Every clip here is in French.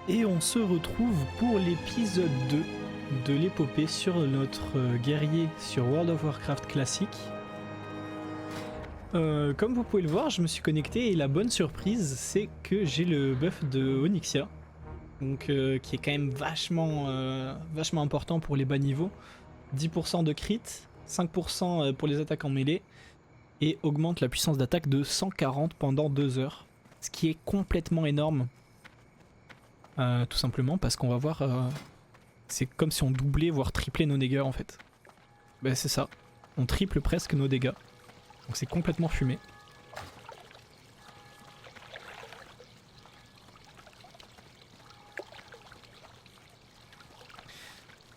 Et on se retrouve pour l'épisode 2 de l'épopée sur notre guerrier sur World of Warcraft classique. Comme vous pouvez le voir, je me suis connecté et la bonne surprise, c'est que j'ai le buff de Onyxia, donc qui est quand même vachement important pour les bas niveaux. 10% de crit, 5% pour les attaques en mêlée, et augmente la puissance d'attaque de 140 pendant 2 heures, ce qui est complètement énorme. Tout simplement parce qu'on va voir, c'est comme si on doublait voire triplait nos dégâts en fait. Ben c'est ça, on triple presque nos dégâts, donc c'est complètement fumé.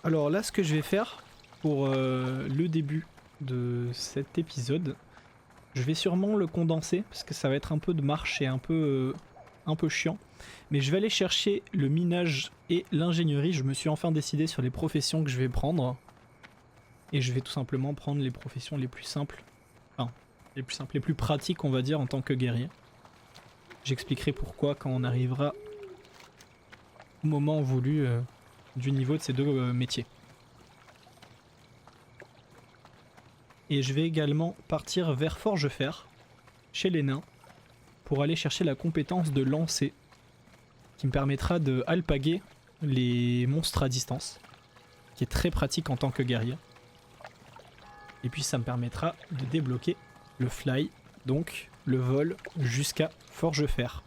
Alors là, ce que je vais faire pour le début de cet épisode, je vais sûrement le condenser parce que ça va être un peu de marche et un peu chiant. Mais je vais aller chercher le minage et l'ingénierie. Je me suis enfin décidé sur les professions que je vais prendre. Et je vais tout simplement prendre les professions les plus simples. Enfin, les plus simples, les plus pratiques on va dire en tant que guerrier. J'expliquerai pourquoi quand on arrivera au moment voulu du niveau de ces deux métiers. Et je vais également partir vers Forgefer, chez les nains, pour aller chercher la compétence de lancer, qui me permettra de alpaguer les monstres à distance, qui est très pratique en tant que guerrier. Et puis ça me permettra de débloquer le fly, donc le vol jusqu'à Forgefer,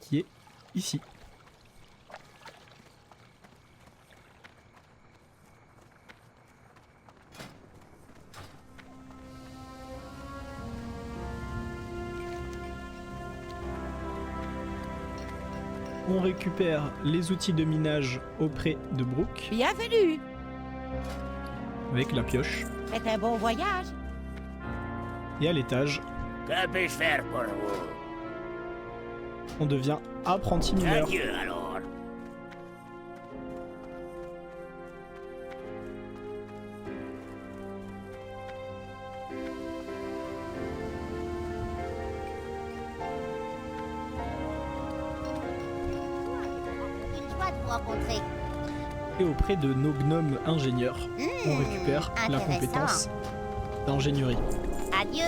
qui est ici. On récupère les outils de minage auprès de Brooke. Bienvenue. Avec la pioche. Faites un bon voyage. Et à l'étage, Que puis-je faire pour vous? on devient apprenti mineur. Adieu alors. Une joie de vous rencontrer. Et auprès de nos gnomes ingénieurs, on récupère la intéressant. compétence d'ingénierie. Adieu.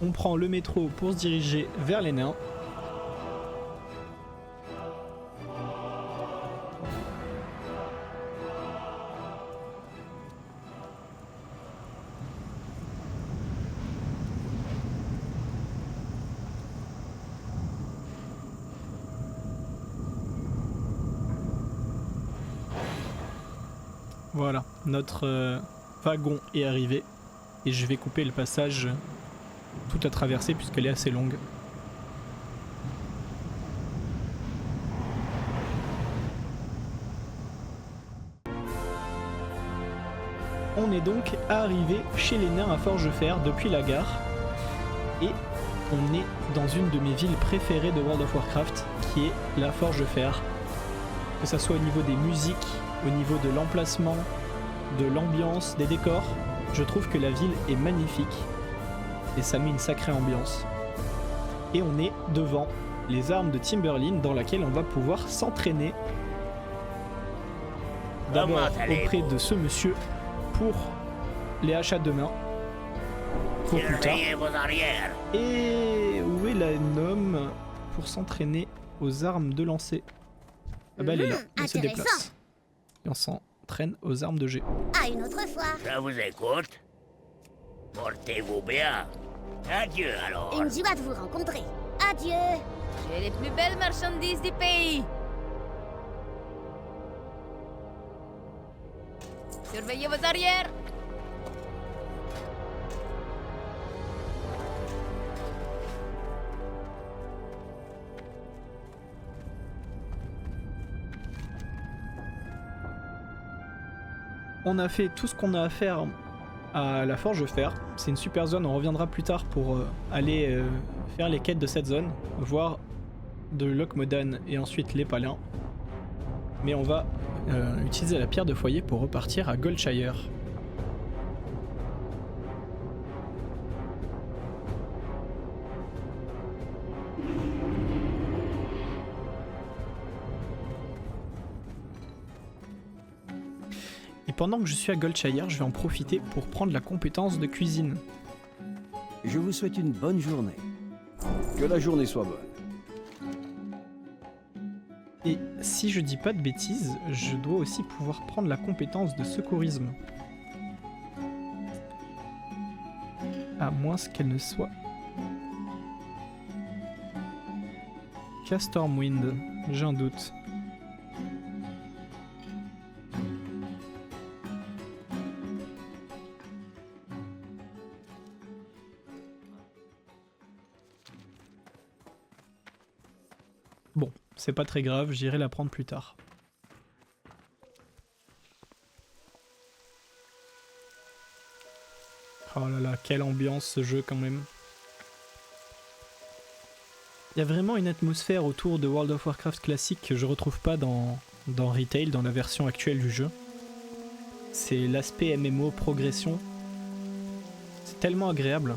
On prend le métro pour se diriger vers les nains. Voilà, notre wagon est arrivé et je vais couper le passage tout à traverser puisqu'elle est assez longue. On est donc arrivé chez les nains à Forgefer depuis la gare et on est dans une de mes villes préférées de World of Warcraft qui est la Forgefer. Que ça soit au niveau des musiques, au niveau de l'emplacement, de l'ambiance, des décors, je trouve que la ville est magnifique et ça met une sacrée ambiance. Et on est devant les armes de Timberline dans laquelle on va pouvoir s'entraîner. D'abord auprès de ce monsieur pour les haches à deux mains pour plus tard. Surveillez vos arrières. Et où est la gnome pour s'entraîner aux armes de lancer? Ah bah elle est là, on se intéressant. déplace. Et on s'entraîne aux armes de jet. À une autre fois. Je vous écoute. Portez-vous bien. Adieu alors. Une joie de vous rencontrer. Adieu. J'ai les plus belles marchandises du pays. Surveillez vos arrières. On a fait tout ce qu'on a à faire à la Forgefer. C'est une super zone, on reviendra plus tard pour aller faire les quêtes de cette zone, voir de Lochmodan et ensuite les Palins. Mais on va utiliser la pierre de foyer pour repartir à Goldshire. Et pendant que je suis à Goldshire, je vais en profiter pour prendre la compétence de cuisine. Je vous souhaite une bonne journée. Que la journée soit bonne. Et si je dis pas de bêtises, je dois aussi pouvoir prendre la compétence de secourisme. À moins qu'elle ne soit qu'à Stormwind, j'ai un doute. Bon, c'est pas très grave, j'irai la prendre plus tard. Oh là là, quelle ambiance ce jeu quand même. Il y a vraiment une atmosphère autour de World of Warcraft classique que je retrouve pas dans Retail, dans la version actuelle du jeu. C'est l'aspect MMO, progression. C'est tellement agréable.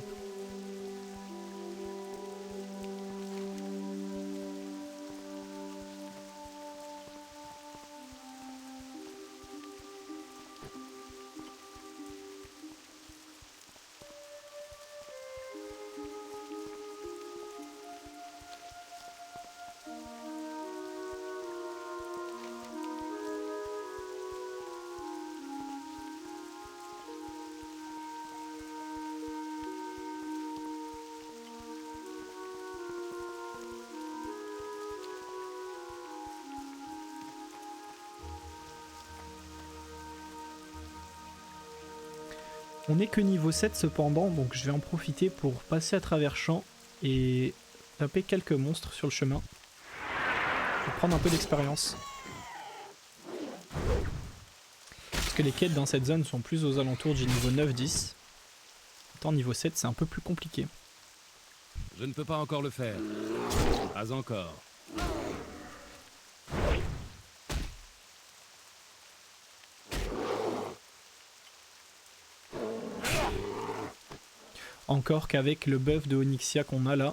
On n'est que niveau 7 cependant, donc je vais en profiter pour passer à travers champs et taper quelques monstres sur le chemin. Pour prendre un peu d'expérience. Parce que les quêtes dans cette zone sont plus aux alentours du niveau 9-10. Autant niveau 7 c'est un peu plus compliqué. Je ne peux pas encore le faire. Pas encore. Encore qu'avec le buff de Onyxia qu'on a là,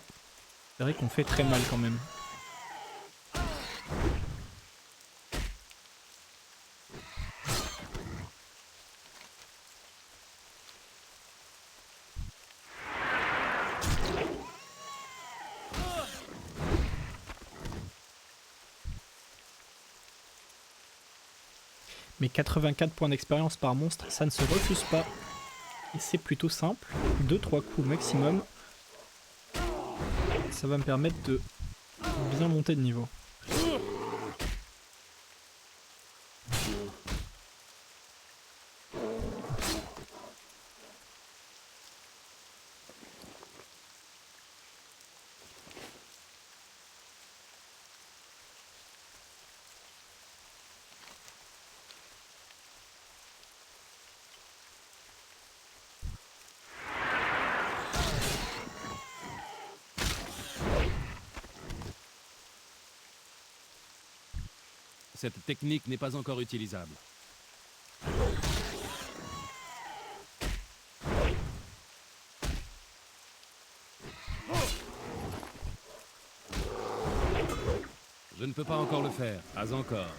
c'est vrai qu'on fait très mal quand même. Mais 84 points d'expérience par monstre, ça ne se refuse pas. Et c'est plutôt simple, 2-3 coups maximum. Ça va me permettre de bien monter de niveau. Cette technique n'est pas encore utilisable. Je ne peux pas encore le faire. Pas encore.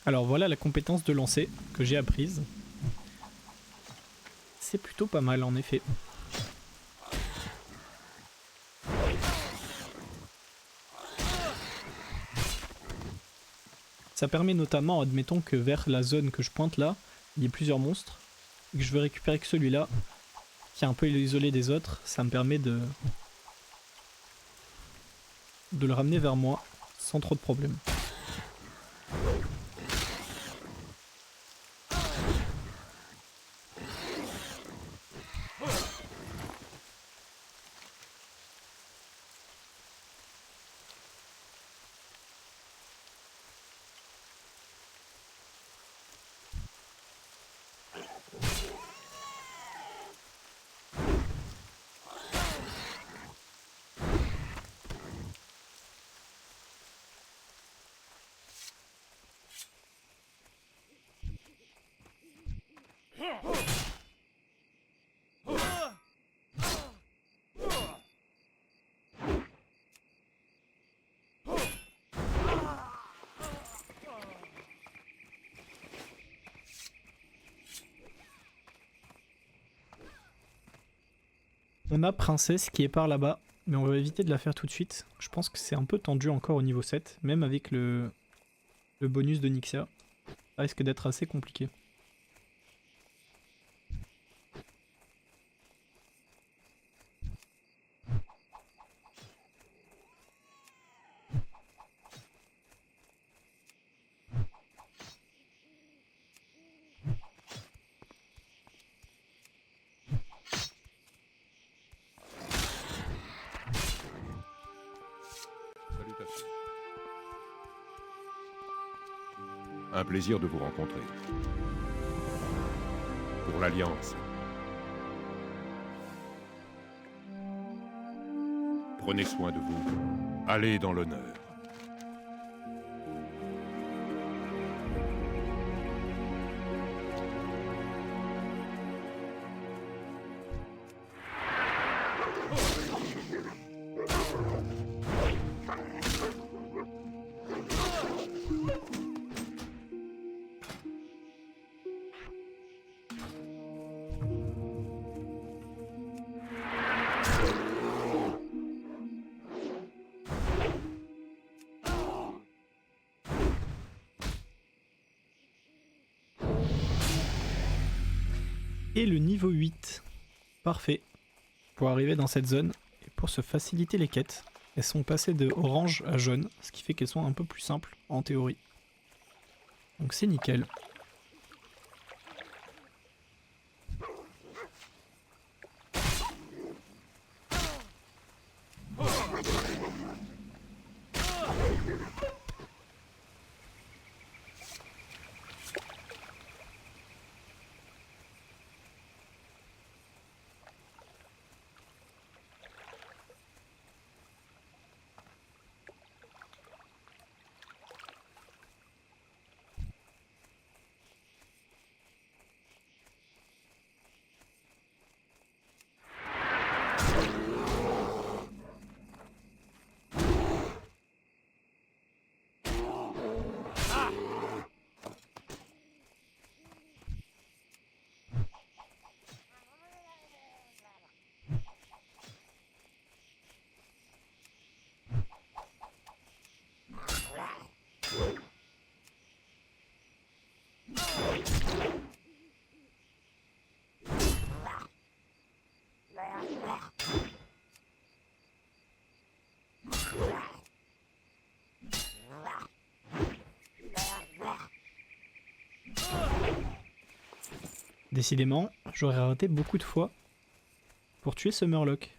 Alors voilà la compétence de lancer que j'ai apprise. C'est plutôt pas mal en effet. Ça permet notamment, admettons que vers la zone que je pointe là, il y ait plusieurs monstres, et que je veux récupérer que celui-là, qui est un peu isolé des autres, ça me permet de le ramener vers moi sans trop de problèmes. On a Princesse qui est par là-bas, mais on va éviter de la faire tout de suite. Je pense que c'est un peu tendu encore au niveau 7, même avec le bonus de Nyxia. Ça risque d'être assez compliqué. Salutations. Un plaisir de vous rencontrer. Pour l'Alliance. Prenez soin de vous. Allez dans l'honneur. Et le niveau 8. Parfait. Pour arriver dans cette zone, et pour se faciliter les quêtes, elles sont passées de orange à jaune, ce qui fait qu'elles sont un peu plus simples en théorie. Donc c'est nickel. Décidément, j'aurais raté beaucoup de fois pour tuer ce Murloc.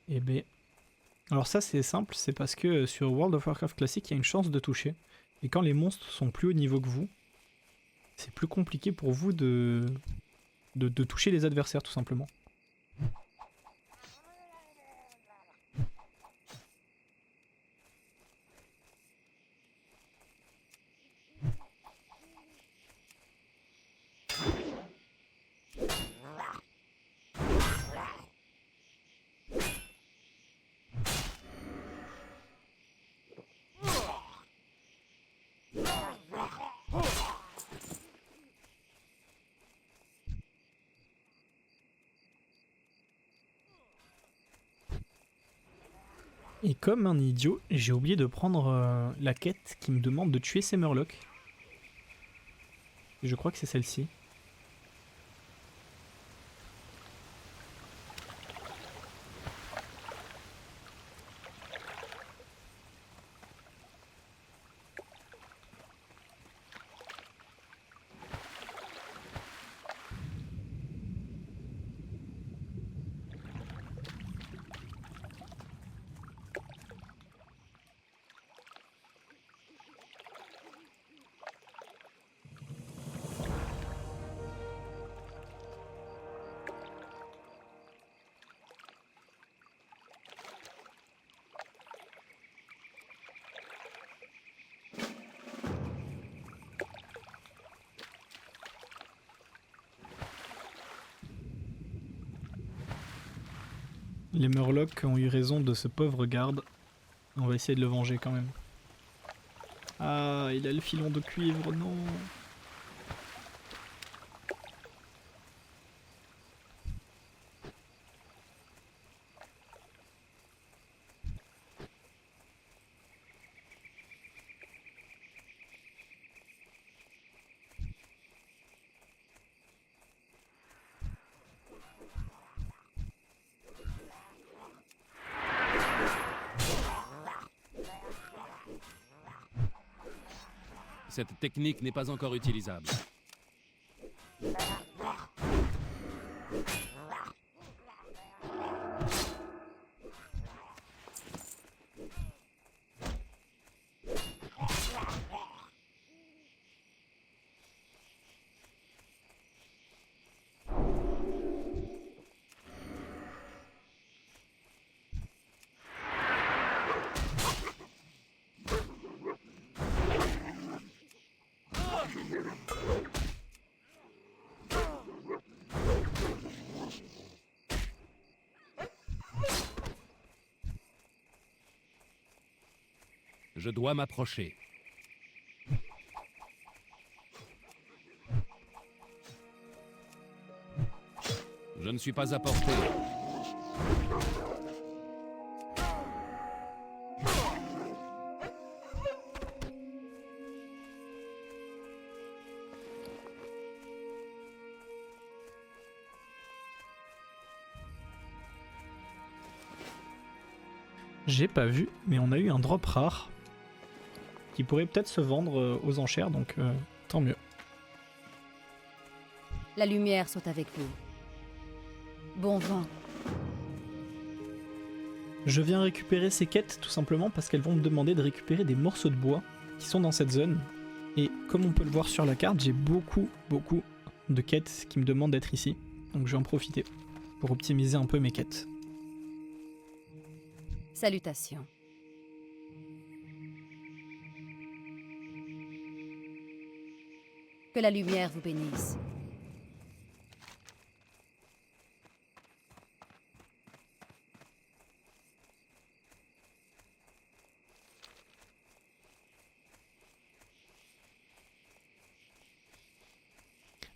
Eh ben... Alors ça c'est simple, c'est parce que sur World of Warcraft classique, il y a une chance de toucher. Et quand les monstres sont plus haut niveau que vous, c'est plus compliqué pour vous de toucher les adversaires tout simplement. Et comme un idiot, j'ai oublié de prendre la quête qui me demande de tuer ces Murlocs. Je crois que c'est celle-ci. Les Murlocs ont eu raison de ce pauvre garde. On va essayer de le venger quand même. Ah, il a le filon de cuivre, non. Cette technique n'est pas encore utilisable. Je dois m'approcher. Je ne suis pas à portée. J'ai pas vu, mais on a eu un drop rare qui pourrait peut-être se vendre aux enchères, donc tant mieux. La lumière soit avec vous. Bon vent. Je viens récupérer ces quêtes tout simplement parce qu'elles vont me demander de récupérer des morceaux de bois qui sont dans cette zone. Et comme on peut le voir sur la carte, j'ai beaucoup de quêtes qui me demandent d'être ici. Donc je vais en profiter pour optimiser un peu mes quêtes. Salutations. Que la lumière vous bénisse.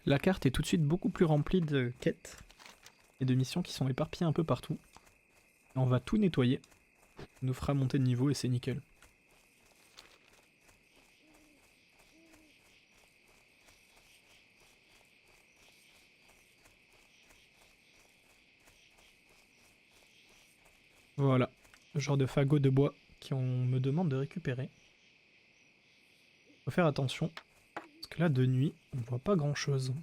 La carte est tout de suite beaucoup plus remplie de quêtes et de missions qui sont éparpillées un peu partout. Et on va tout nettoyer. Ça nous fera monter de niveau et c'est nickel. Voilà, le genre de fagots de bois qu'on me demande de récupérer. Faut faire attention, parce que là de nuit, on voit pas grand chose.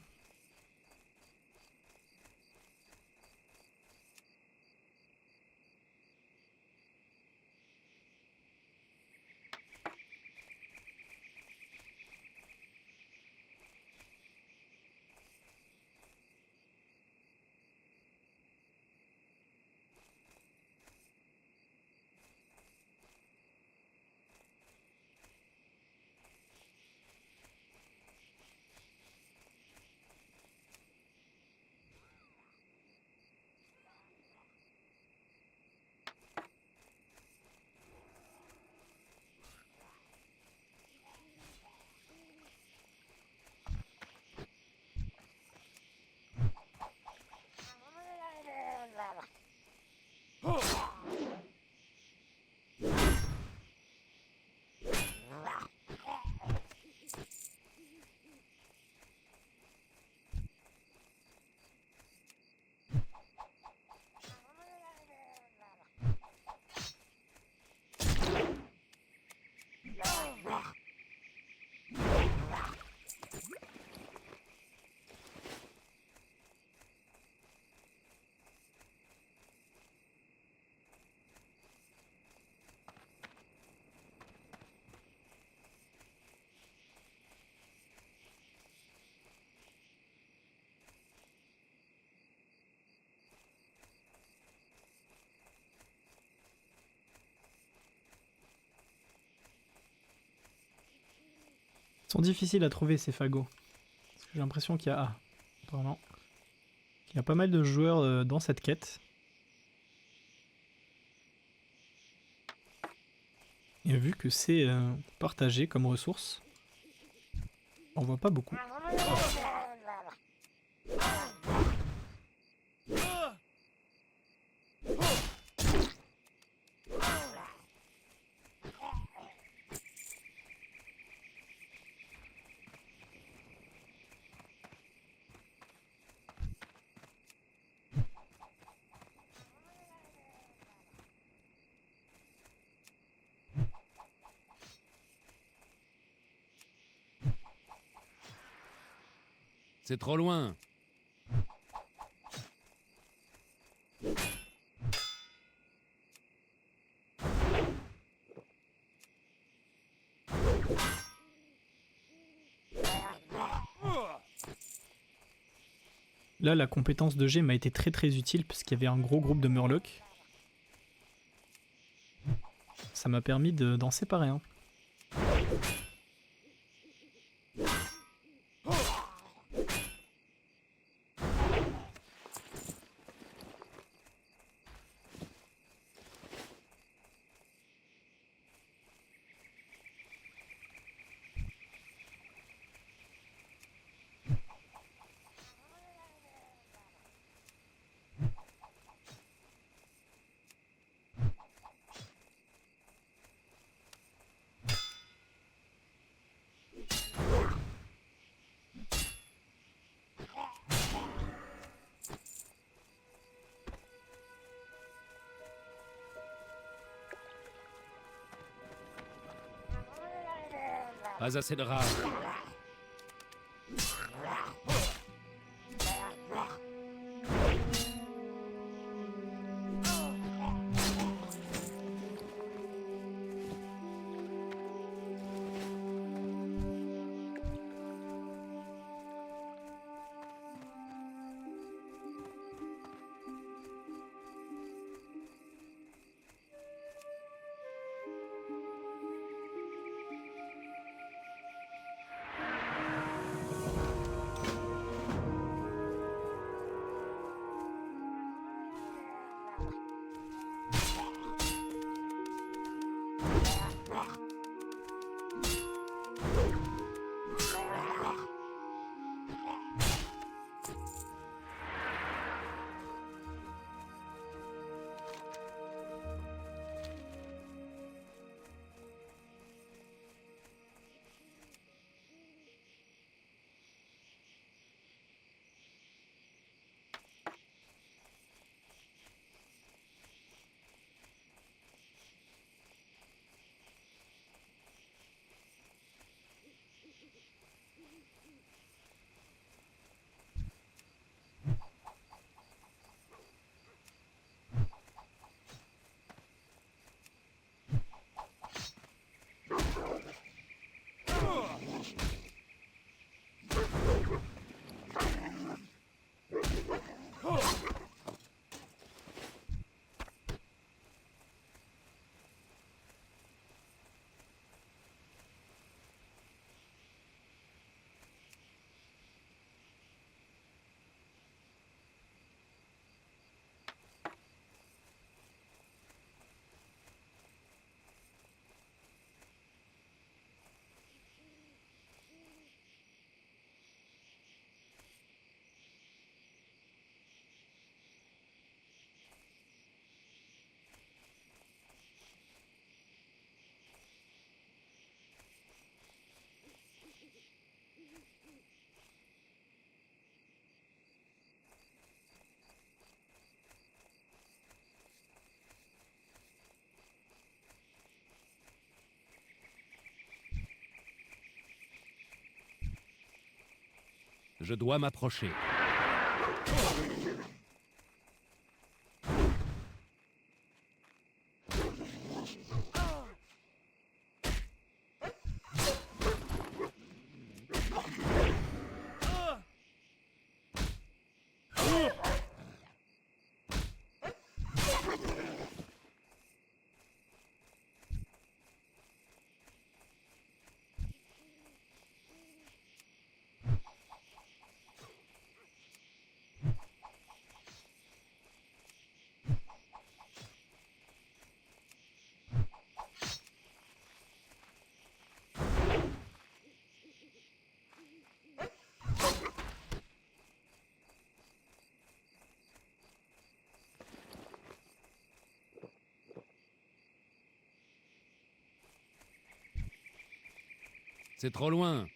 Ils sont difficiles à trouver ces fagots. Parce que j'ai l'impression qu'il y a... Ah, apparemment. Il y a pas mal de joueurs dans cette quête. Et vu que c'est partagé comme ressource, on voit pas beaucoup. C'est trop loin. Là, la compétence de G m'a été très utile parce qu'il y avait un gros groupe de Murlocs. Ça m'a permis d'en séparer un. Pas assez de rage. Je dois m'approcher. C'est trop loin.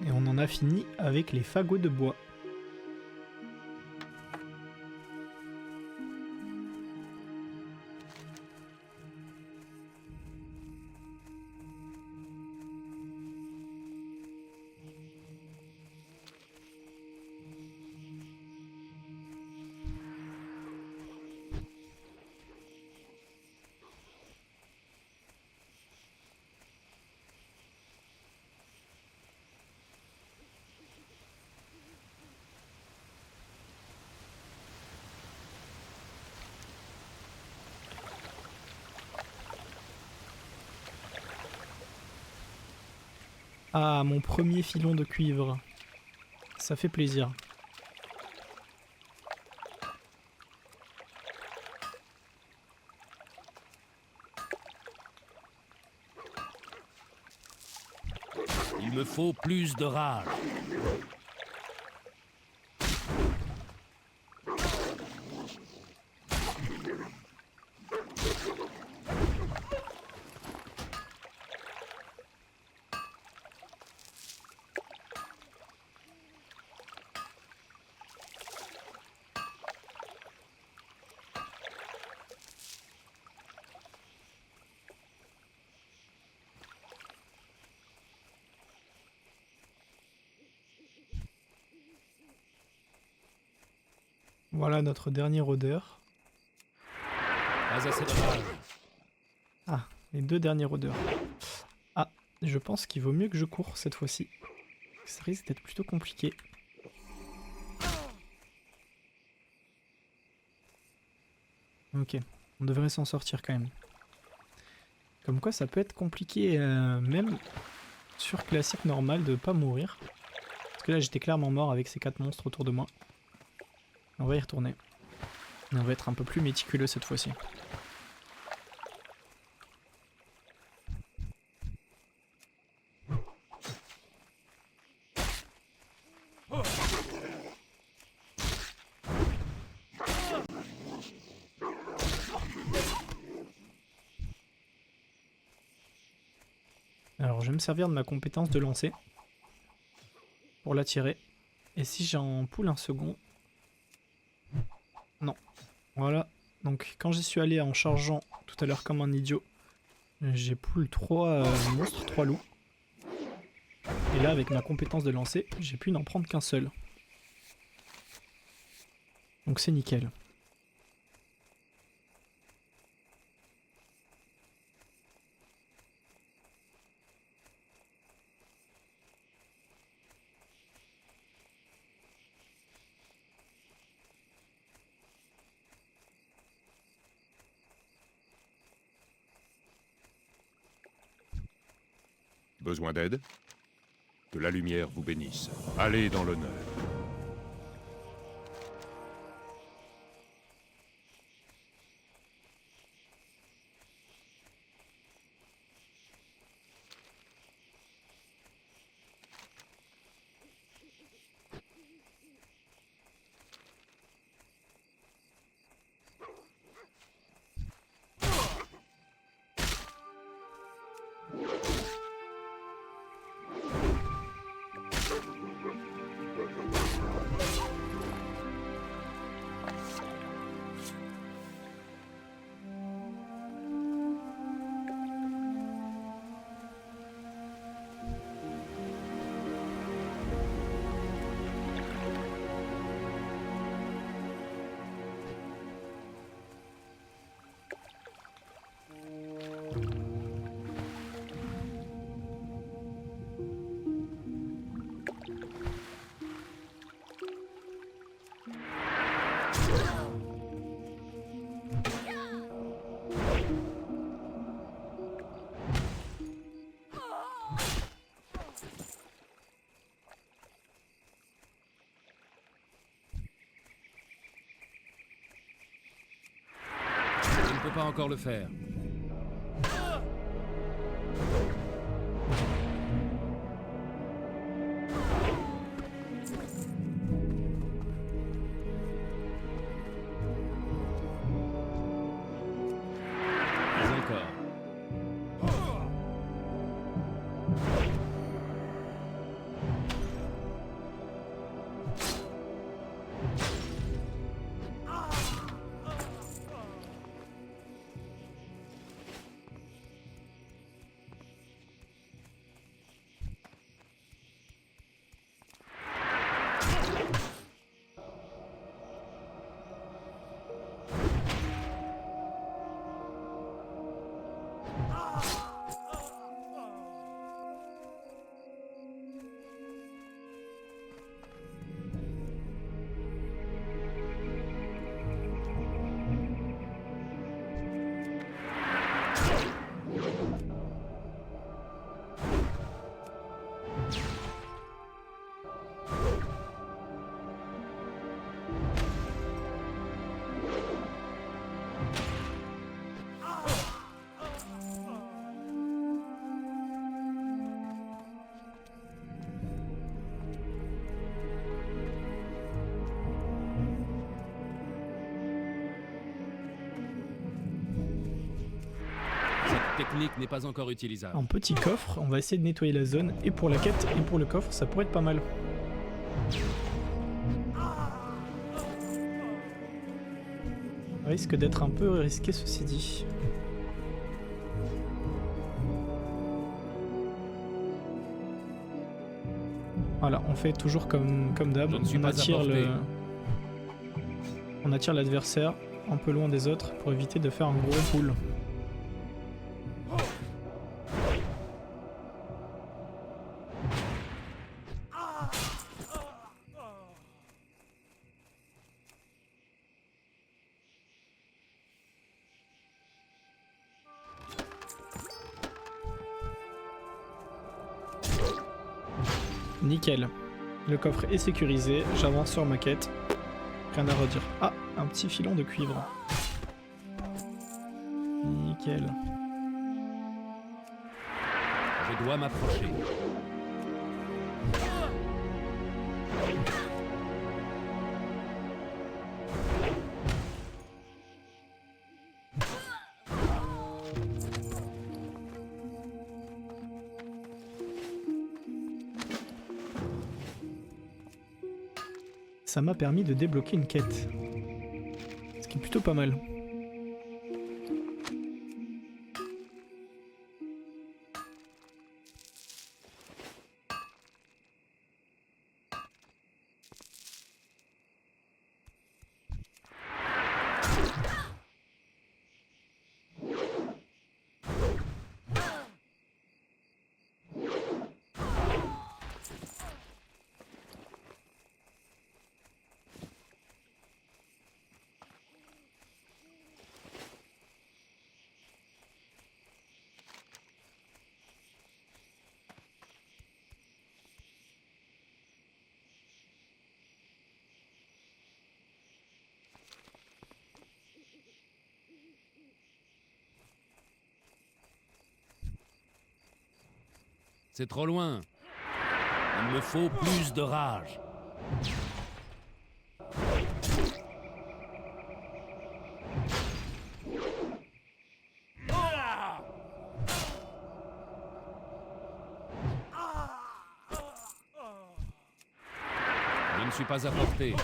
Et on en a fini avec les fagots de bois. Ah, mon premier filon de cuivre. Ça fait plaisir. Il me faut plus de rage. Voilà notre dernière odeur. Pas assez de rage. Ah, les deux dernières odeurs. Ah, je pense qu'il vaut mieux que je cours cette fois-ci. Ça risque d'être plutôt compliqué. Ok, on devrait s'en sortir quand même. Comme quoi ça peut être compliqué, même sur classique normal, de pas mourir. Parce que là j'étais clairement mort avec ces 4 monstres autour de moi. On va y retourner. Et on va être un peu plus méticuleux cette fois-ci. Alors je vais me servir de ma compétence de lancer pour l'attirer. Et si j'en poule un second... Non. Voilà. Donc quand j'y suis allé en chargeant tout à l'heure comme un idiot, j'ai poule 3 monstres, 3 loups. Et là avec ma compétence de lancer, j'ai pu n'en prendre qu'un seul. Donc c'est nickel. Besoin d'aide? Que la lumière vous bénisse. Allez dans l'honneur. pas encore le faire. Pas encore. Cette technique n'est pas encore utilisable. Un petit coffre, on va essayer de nettoyer la zone, et pour la quête et pour le coffre, ça pourrait être pas mal. Risque d'être un peu risqué ceci dit. Voilà, on fait toujours comme d'hab, Je ne suis on pas attire apporté. on attire l'adversaire un peu loin des autres pour éviter de faire un gros pool. Nickel. Le coffre est sécurisé, j'avance sur ma quête. Rien à redire. Ah, un petit filon de cuivre. Nickel. Je dois m'approcher. Ça m'a permis de débloquer une quête. Ce qui est plutôt pas mal. C'est trop loin. Il me faut plus de rage. Je ne suis pas à portée.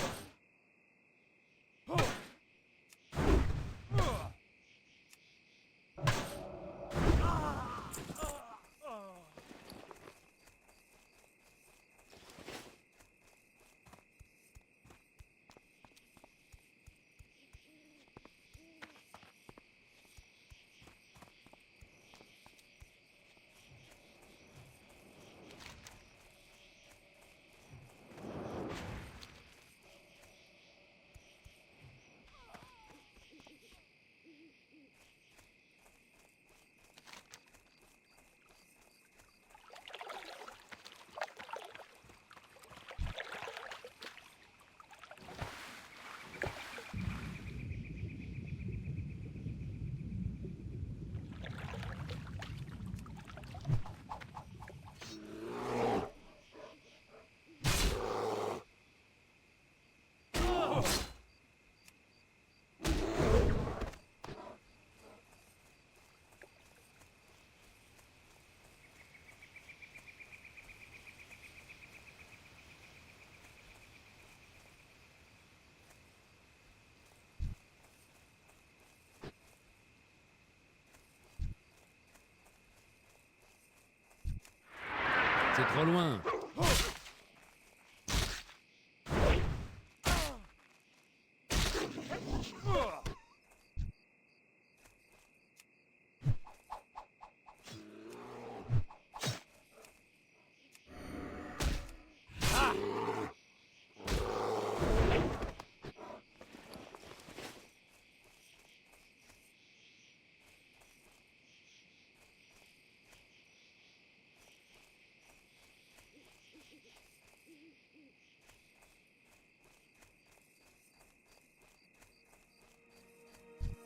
C'est trop loin.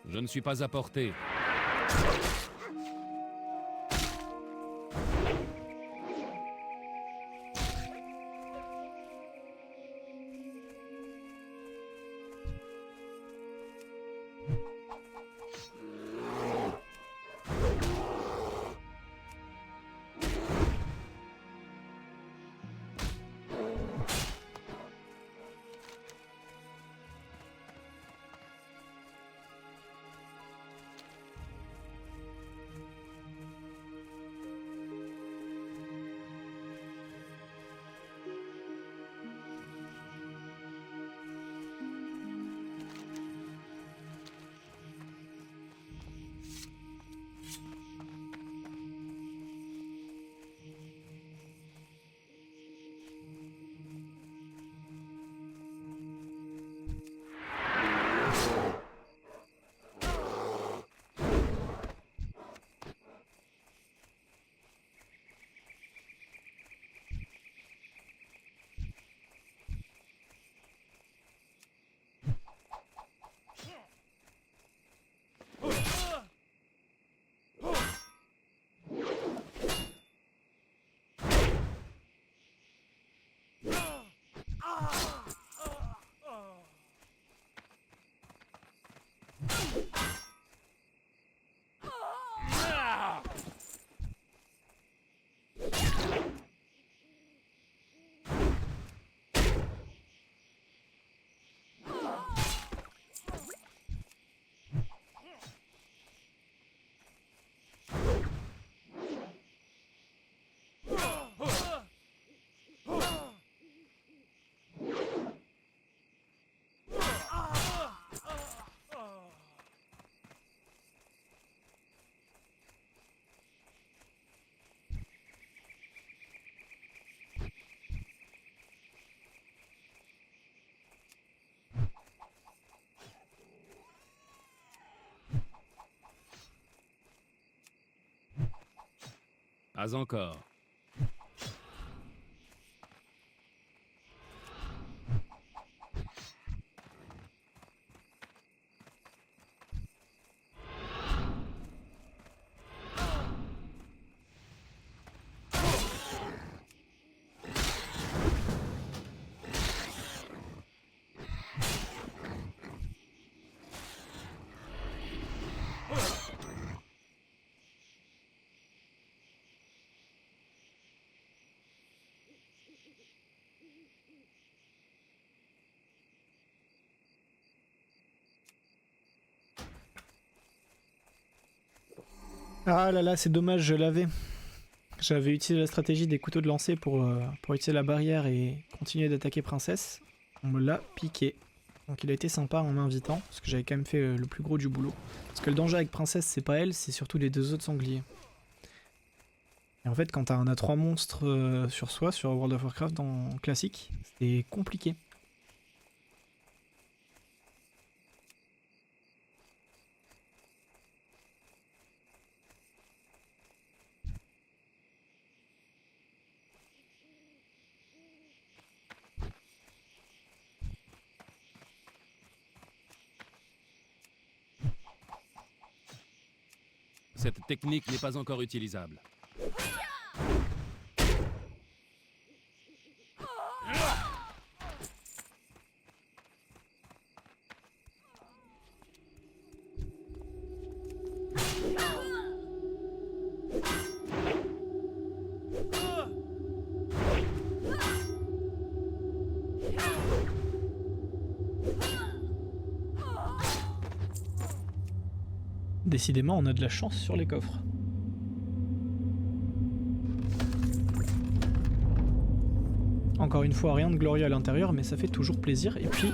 Je ne suis pas à portée. Pas encore. Ah là là, c'est dommage, je l'avais. J'avais utilisé la stratégie des couteaux de lancer pour utiliser la barrière et continuer d'attaquer Princesse. On me l'a piqué. Donc il a été sympa en m'invitant, parce que j'avais quand même fait le plus gros du boulot. Parce que le danger avec Princesse, c'est pas elle, c'est surtout les deux autres sangliers. Et en fait, quand on a 3 monstres sur soi, sur World of Warcraft en classique, c'est compliqué. Cette technique n'est pas encore utilisable. Décidément, on a de la chance sur les coffres. Encore une fois, rien de glorieux à l'intérieur, mais ça fait toujours plaisir. Et puis,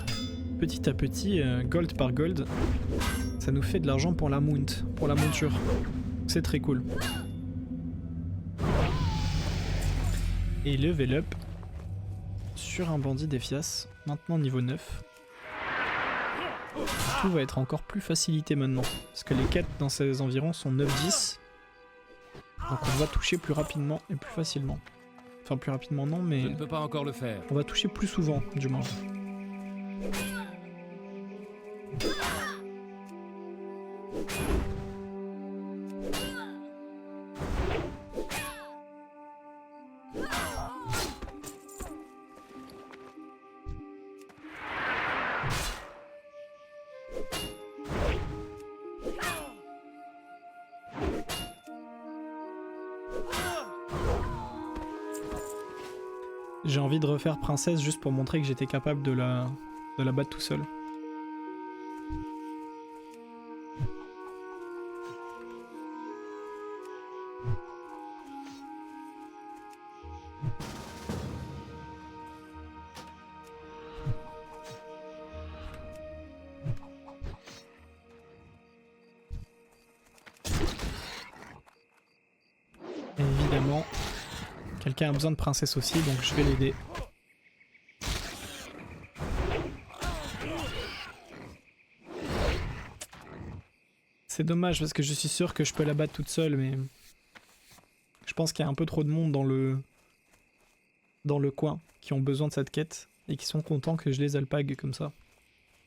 petit à petit, gold par gold, ça nous fait de l'argent pour la mount, pour la monture. C'est très cool. Et level up sur un bandit d'Ephias, maintenant niveau 9. Tout va être encore plus facilité maintenant, parce que les quêtes dans ces environs sont 9-10. Donc on va toucher plus rapidement et plus facilement. Enfin plus rapidement non, mais Je ne peux pas encore le faire. on va toucher plus souvent du moins. J'ai envie de refaire princesse juste pour montrer que j'étais capable de la battre tout seul. Et évidemment, quelqu'un a besoin de princesse aussi, donc je vais l'aider. C'est dommage parce que je suis sûr que je peux la battre toute seule, mais je pense qu'il y a un peu trop de monde dans le coin qui ont besoin de cette quête et qui sont contents que je les alpague comme ça.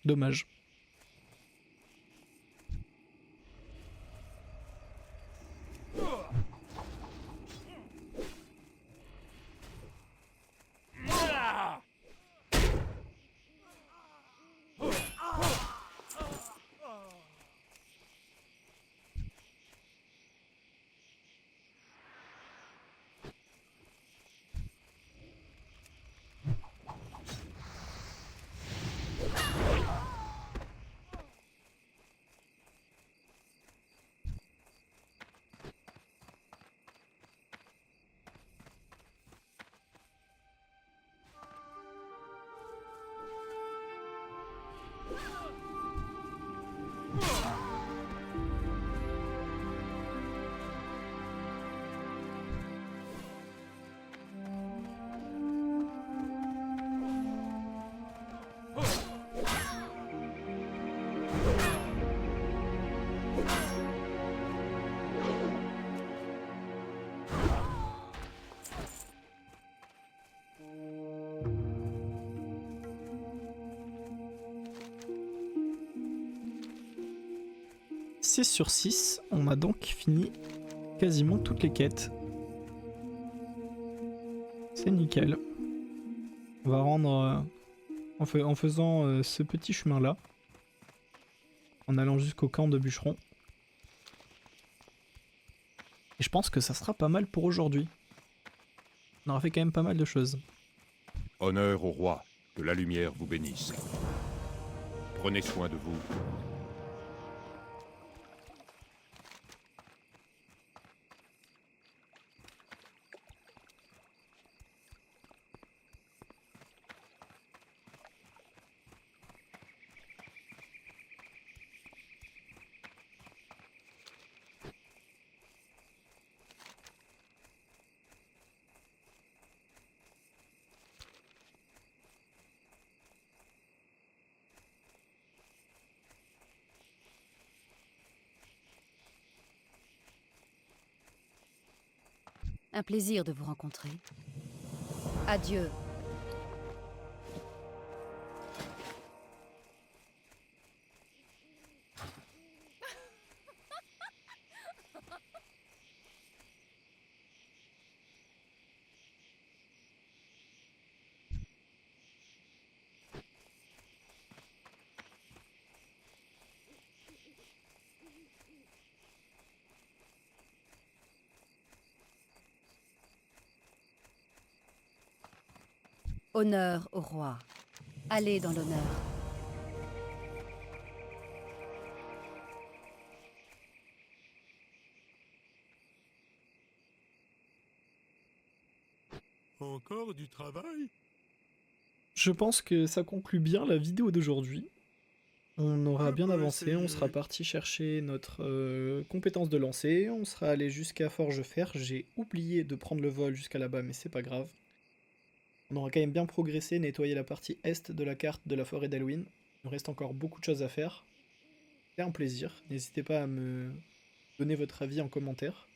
Dommage. « 6 sur 6, on a donc fini quasiment toutes les quêtes. C'est nickel. On va rendre en faisant ce petit chemin là, en allant jusqu'au camp de bûcherons. Et je pense que ça sera pas mal pour aujourd'hui. On aura fait quand même pas mal de choses. Honneur au roi, que la lumière vous bénisse. Prenez soin de vous. Un plaisir de vous rencontrer. Adieu. Honneur au roi. Allez dans l'honneur. Encore du travail? Je pense que ça conclut bien la vidéo d'aujourd'hui. On aura bien avancé, on sera parti chercher notre compétence de lancer, on sera allé jusqu'à Forge-Fer. J'ai oublié de prendre le vol jusqu'à là-bas, mais c'est pas grave. On aura quand même bien progressé, nettoyé la partie est de la carte de la forêt d'Halloween. Il nous reste encore beaucoup de choses à faire. C'est un plaisir, n'hésitez pas à me donner votre avis en commentaire.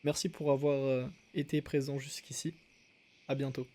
Merci pour avoir été présent jusqu'ici. À bientôt.